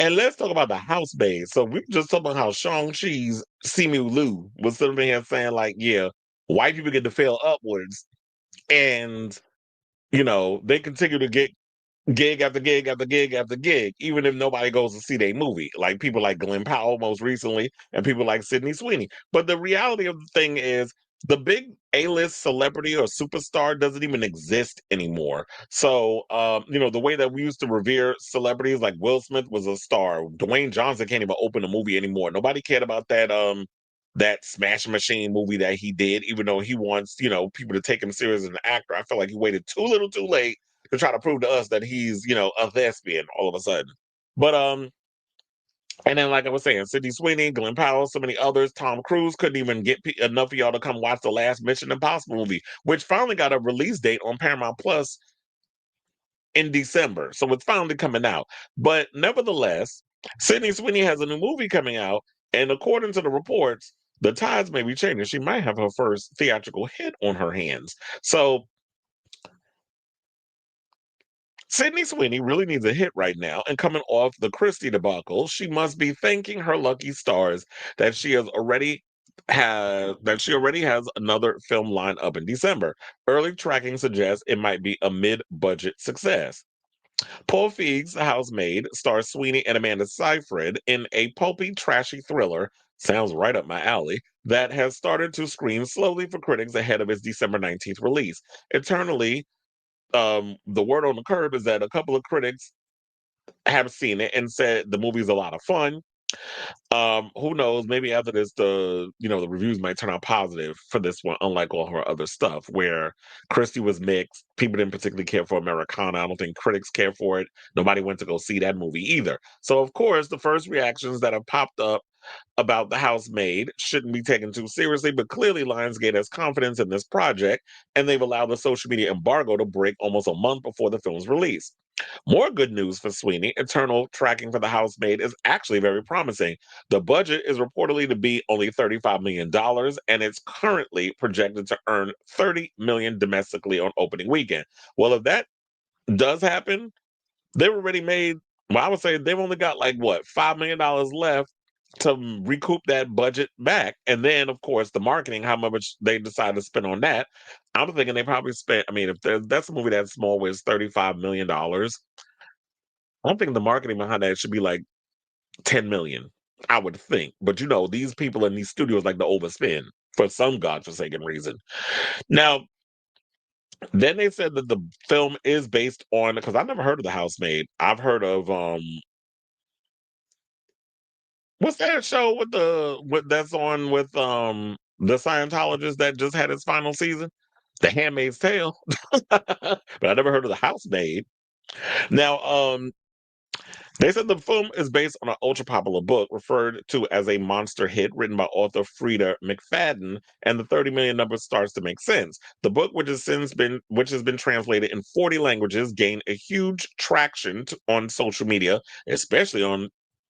And let's talk about the housemaid. So we were just talking about how Shang-Chi's Simu Liu was sitting here saying, like, yeah, white people get to fail upwards. And, they continue to get gig after gig after gig after gig, even if nobody goes to see their movie. Like people like Glenn Powell most recently, and people like Sydney Sweeney. But the reality of the thing is, the big A-list celebrity or superstar doesn't even exist anymore. So, the way that we used to revere celebrities, like Will Smith was a star. Dwayne Johnson can't even open a movie anymore. Nobody cared about that Smash Machine movie that he did, even though he wants, people to take him serious as an actor. I feel like he waited too little too late to try to prove to us that he's, a thespian all of a sudden. But and then like I was saying, Sydney Sweeney, Glenn Powell, so many others. Tom Cruise couldn't even get enough of y'all to come watch the last Mission Impossible movie, which finally got a release date on Paramount Plus in December. So it's finally coming out. But nevertheless, Sydney Sweeney has a new movie coming out, and according to the reports, the tides may be changing. She might have her first theatrical hit on her hands. So Sydney Sweeney really needs a hit right now, and coming off the Christie debacle, she must be thanking her lucky stars that she already has another film lined up in December. Early tracking suggests it might be a mid-budget success. Paul Feig's The Housemaid stars Sweeney and Amanda Seyfried in a pulpy, trashy thriller. Sounds right up my alley. That has started to screen slowly for critics ahead of its December 19th release. Eternally, the word on the curb is that a couple of critics have seen it and said the movie's a lot of fun. Who knows? Maybe after this, the reviews might turn out positive for this one, unlike all her other stuff, where Christie was mixed. People didn't particularly care for Americana. I don't think critics care for it. Nobody went to go see that movie either. So, of course, the first reactions that have popped up about The Housemaid shouldn't be taken too seriously, but clearly Lionsgate has confidence in this project, and they've allowed the social media embargo to break almost a month before the film's release. More good news for Sweeney. Internal tracking for The Housemaid is actually very promising. The budget is reportedly to be only $35 million, and it's currently projected to earn $30 million domestically on opening weekend. Well, if that does happen, they've already made, well, I would say they've only got like what, $5 million left to recoup that budget back. And then, of course, the marketing, how much they decide to spend on that. I'm thinking they probably spent, I mean, if that's a movie that small where it's $35 million, I'm thinking the marketing behind that should be like 10 million, I would think. But these people in these studios like to overspend for some godforsaken reason. Now, then they said that the film is based on, because I never heard of The Housemaid. I've heard of what's that show that's on with the Scientologist that just had its final season? The Handmaid's Tale. But I never heard of The Housemaid. Now, they said the film is based on an ultra popular book referred to as a monster hit written by author Frida McFadden, and the 30 million number starts to make sense. The book, which has been translated in 40 languages, gained a huge traction on social media, especially on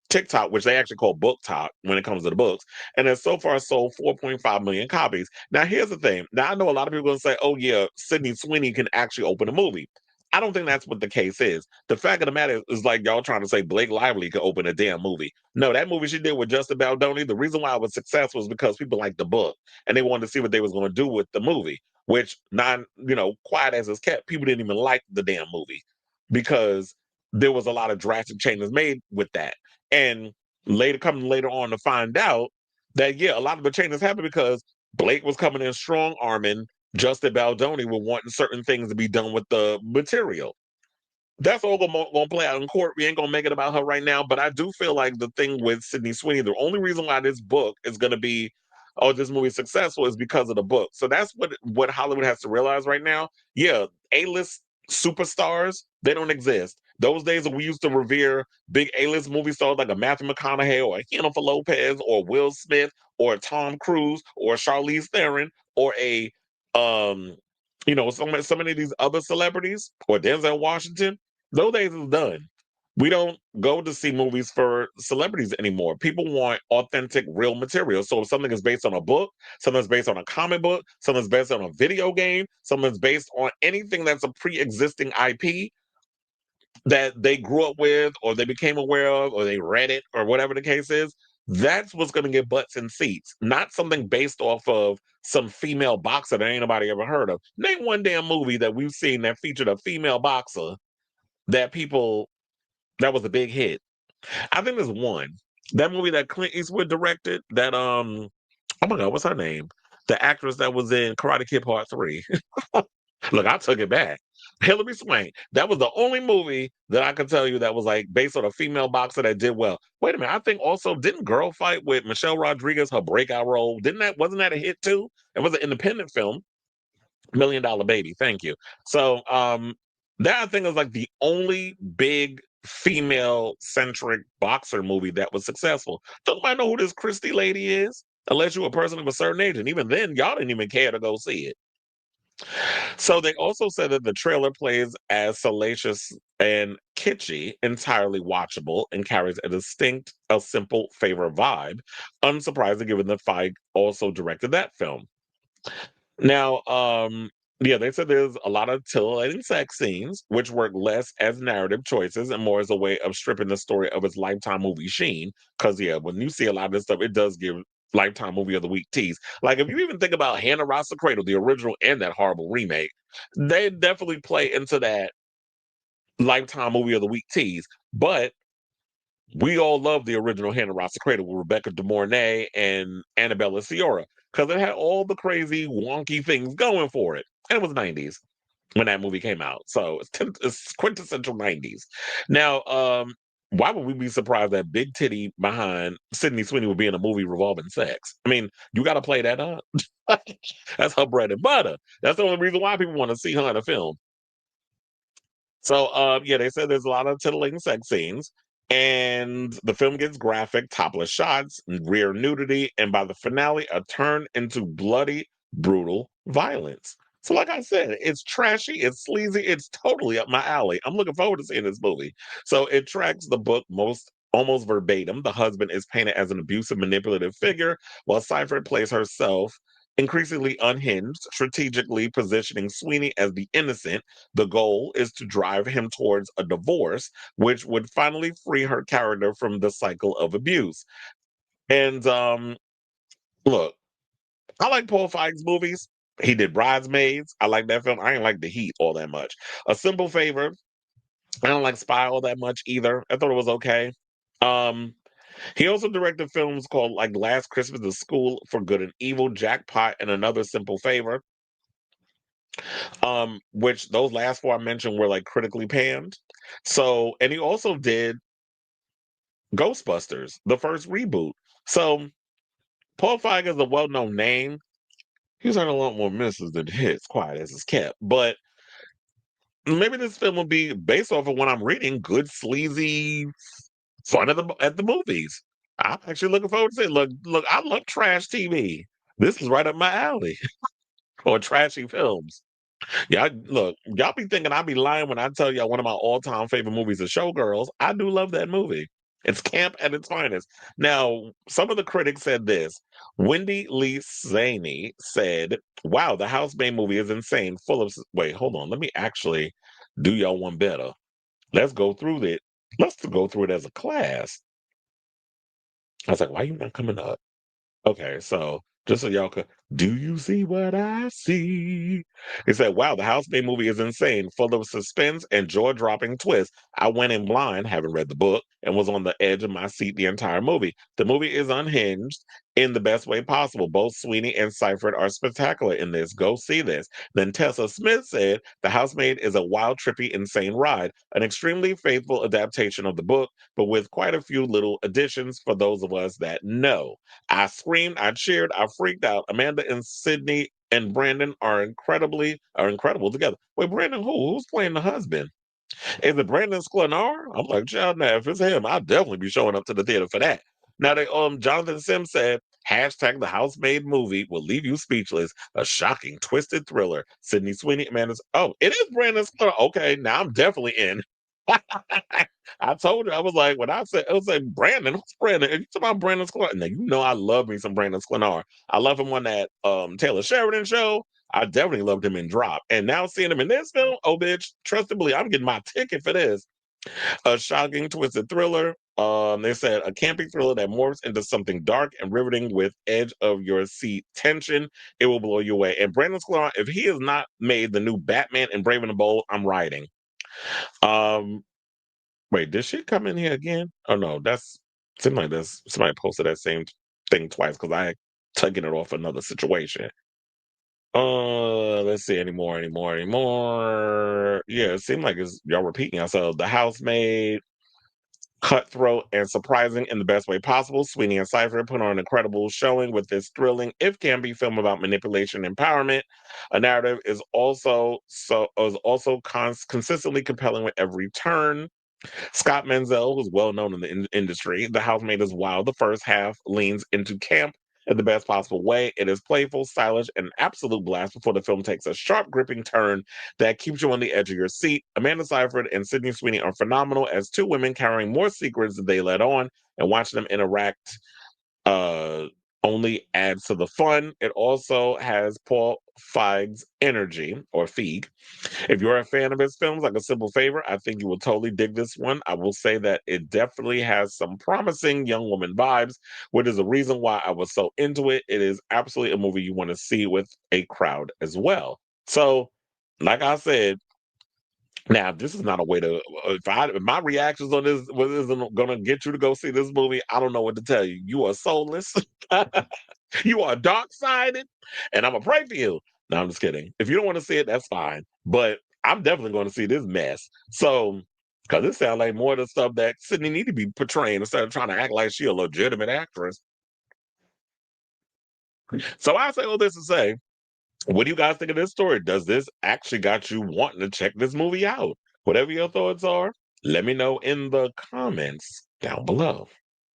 TikTok, which they actually call Book Talk when it comes to the books, and has so far sold 4.5 million copies. Now, here's the thing. Now, I know a lot of people are going to say, oh, yeah, Sydney Sweeney can actually open a movie. I don't think that's what the case is. The fact of the matter is like y'all trying to say Blake Lively could open a damn movie. No, that movie she did with Justin Baldoni, the reason why it was successful is because people liked the book and they wanted to see what they was going to do with the movie, which quiet as it's kept, people didn't even like the damn movie because there was a lot of drastic changes made with that. And coming later on to find out that, yeah, a lot of the changes happened because Blake was coming in strong arming Justin Baldoni with wanting certain things to be done with the material. That's all gonna play out in court. We ain't gonna make it about her right now, but I do feel like the thing with Sydney Sweeney, the only reason why this book is gonna be, oh, this movie is successful is because of the book. So that's what Hollywood has to realize right now. Yeah, A-list superstars, they don't exist. Those days when we used to revere big A-list movie stars like a Matthew McConaughey or a Jennifer Lopez or Will Smith or Tom Cruise or Charlize Theron or a um so many of these other celebrities or Denzel Washington, those days is done. We don't go to see movies for celebrities anymore. People want authentic, real material. So if something is based on a book, something's based on a comic book, something's based on a video game, something's based on anything that's a pre-existing IP, that they grew up with or they became aware of or they read it or whatever the case is, that's what's going to get butts in seats, not something based off of some female boxer that ain't nobody ever heard of. Name one damn movie that we've seen that featured a female boxer that people that was a big hit. I think there's one. That movie that Clint Eastwood directed, that oh my god, what's her name? The actress that was in Karate Kid Part 3. Look, I took it back. Hilary Swank. That was the only movie that I could tell you that was like based on a female boxer that did well. Wait a minute. I think also didn't Girl Fight with Michelle Rodriguez, her breakout role? Didn't that wasn't that a hit too? It was an independent film. Million Dollar Baby. Thank you. So that I think is like the only big female centric boxer movie that was successful. Don't nobody know who this Christie lady is? Unless you're a person of a certain age. And even then, y'all didn't even care to go see it. So they also said that the trailer plays as salacious and kitschy, entirely watchable, and carries a distinct, a simple favor vibe. Unsurprising given that Feige also directed that film. Now, yeah, they said there's a lot of titillating sex scenes, which work less as narrative choices and more as a way of stripping the story of its Lifetime movie sheen. Because, yeah, when you see a lot of this stuff, it does give Lifetime movie of the week tease. Like, if you even think about Hannah Ross the Cradle, the original and that horrible remake, they definitely play into that Lifetime movie of the week tease. But we all love the original Hannah Ross the Cradle with Rebecca De Mornay and Annabella Sciorra because it had all the crazy, wonky things going for it. And it was 90s when that movie came out. So it's quintessential 90s. Now, why would we be surprised that Big Titty behind Sydney Sweeney would be in a movie revolving sex? I mean, you got to play that up. That's her bread and butter. That's the only reason why people want to see her in a film. So, yeah, they said there's a lot of titillating sex scenes, and the film gets graphic, topless shots, rear nudity, and by the finale, a turn into bloody, brutal violence. So, like I said, it's trashy, it's sleazy, it's totally up my alley. I'm looking forward to seeing this movie. So, it tracks the book most almost verbatim. The husband is painted as an abusive, manipulative figure, while Seyfried plays herself. Increasingly unhinged, strategically positioning Sweeney as the innocent. The goal is to drive him towards a divorce, which would finally free her character from the cycle of abuse. And look, I like Paul Feige's movies. He did Bridesmaids. I like that film. I ain't like The Heat all that much. A Simple Favor. I don't like Spy all that much either. I thought it was okay. Um, he also directed films called like Last Christmas, The School for Good and Evil, Jackpot, and Another Simple Favor. Which those last four I mentioned were like critically panned. So, and he also did Ghostbusters, the first reboot. So, Paul Feig is a well-known name. He's had a lot more misses than hits, quiet as it's kept. But maybe this film will be based off of what I'm reading, good, sleazy fun at the movies. I'm actually looking forward to it. Look, I love trash TV. This is right up my alley, or trashy films. Yeah, look, y'all be thinking I be lying when I tell y'all one of my all-time favorite movies is Showgirls. I do love that movie. It's camp at its finest. Now, some of the critics said this. Wendy Lee Zaney said, "Wow, the Housemaid movie is insane, full of." Wait, hold on. Let me actually do y'all one better. Let's go through it. Let's go through it as a class. I was like, "Why are you not coming up?" Okay, so just so y'all could, do you see what I see? He said, wow, the Housemaid movie is insane, full of suspense and jaw-dropping twists. I went in blind, haven't read the book, and was on the edge of my seat the entire movie. The movie is unhinged in the best way possible. Both Sweeney and Seyfried are spectacular in this. Go see this. Then Tessa Smith said, the Housemaid is a wild, trippy, insane ride, an extremely faithful adaptation of the book, but with quite a few little additions for those of us that know. I screamed, I cheered, I freaked out. Amanda and Sydney and Brandon are incredible together. Wait, Brandon who? Who's playing the husband? Is it Brandon Sklenar? I'm like, child, now if it's him, I'll definitely be showing up to the theater for that. Now they Jonathan Sims said, hashtag the housemaid movie will leave you speechless. A shocking, twisted thriller. Sydney Sweeney, Amanda's it is Brandon Sklenar. Okay, now I'm definitely in. I told you, I was like, when I said, it was like, Brandon, who's Brandon? And you talking about Brandon Sklenar. Now, you know, I love me some Brandon Sklenar. I love him on that Taylor Sheridan show. I definitely loved him in Drop. And now seeing him in this film, oh, bitch, trust and believe, I'm getting my ticket for this. A shocking twisted thriller. They said a campy thriller that morphs into something dark and riveting with edge of your seat tension. It will blow you away. And Brandon Sklar, if he has not made the new Batman and Brave and the Bold, I'm writing. Um, Wait, did she come in here again? Oh no, that's seemed like this. Somebody posted that same thing twice because I taking it off another situation. Let's see anymore. Yeah, it seemed like it's y'all repeating yourselves. The Housemaid, cutthroat and surprising in the best way possible. Sweeney and Seyfried put on an incredible showing with this thrilling, if can be, film about manipulation and empowerment. A narrative is also consistently compelling with every turn. Scott Menzel, who's well known in the industry, The Housemaid is wild. The first half leans into camp in the best possible way. It is playful, stylish, and an absolute blast before the film takes a sharp, gripping turn that keeps you on the edge of your seat. Amanda Seyfried and Sydney Sweeney are phenomenal as two women carrying more secrets than they let on, and watching them interact uh, only adds to the fun. It also has Paul Feig's energy, or Feig, if you're a fan of his films, like A Simple Favor, I think you will totally dig this one. I will say that it definitely has some promising young woman vibes, which is the reason why I was so into it. It is absolutely a movie you want to see with a crowd as well. So, like I said, now this is not a way to. If my reactions on this isn't going to get you to go see this movie, I don't know what to tell you. You are soulless. You are dark sided, and I'm gonna pray for you. No, I'm just kidding. If you don't want to see it, that's fine. But I'm definitely going to see this mess. So, because it sounds like more of the stuff that Sydney need to be portraying instead of trying to act like she a legitimate actress. So I say all this to say, what do you guys think of this story? Does this actually got you wanting to check this movie out? Whatever your thoughts are, let me know in the comments down below.